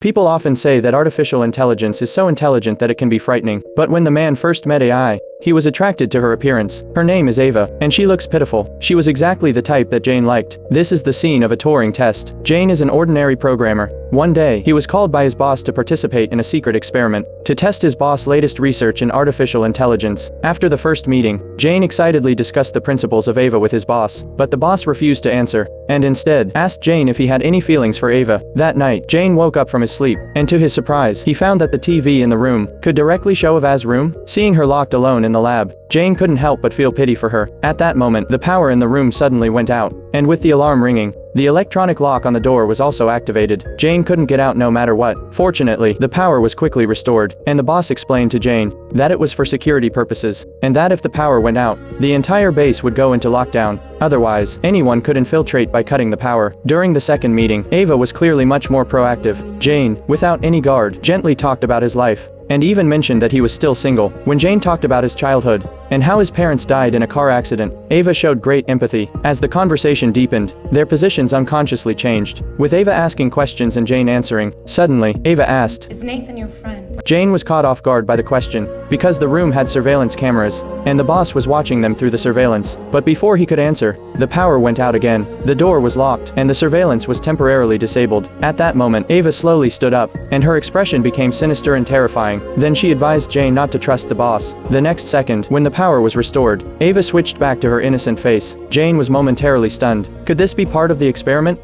People often say that artificial intelligence is so intelligent that it can be frightening, but when the man first met AI, he was attracted to her appearance. Her name is Ava, and she looks pitiful. She was exactly the type that Jane liked. This is the scene of a Turing test. Jane is an ordinary programmer. One day, he was called by his boss to participate in a secret experiment, to test his boss' latest research in artificial intelligence. After the first meeting, Jane excitedly discussed the principles of Ava with his boss, but the boss refused to answer, and instead, asked Jane if he had any feelings for Ava. That night, Jane woke up from his sleep, and to his surprise, he found that the TV in the room could directly show Ava's room. Seeing her locked alone in the lab, Jane couldn't help but feel pity for her. At that moment, the power in the room suddenly went out, and with the alarm ringing, the electronic lock on the door was also activated. Jane couldn't get out no matter what. Fortunately, the power was quickly restored, and the boss explained to Jane that it was for security purposes, and that if the power went out, the entire base would go into lockdown. Otherwise, anyone could infiltrate by cutting the power. During the second meeting, Ava was clearly much more proactive. Jane, without any guard, gently talked about his life, and even mentioned that he was still single. When Jane talked about his childhood, and how his parents died in a car accident, Ava showed great empathy. As the conversation deepened, their positions unconsciously changed, with Ava asking questions and Jane answering. Suddenly, Ava asked, "Is Nathan your friend?" Jane was caught off guard by the question, because the room had surveillance cameras, and the boss was watching them through the surveillance. But before he could answer, the power went out again, the door was locked, and the surveillance was temporarily disabled. At that moment, Ava slowly stood up, and her expression became sinister and terrifying. Then she advised Jane not to trust the boss. The next second, when the power was restored, Ava switched back to her innocent face. Jane was momentarily stunned. Could this be part of the experiment?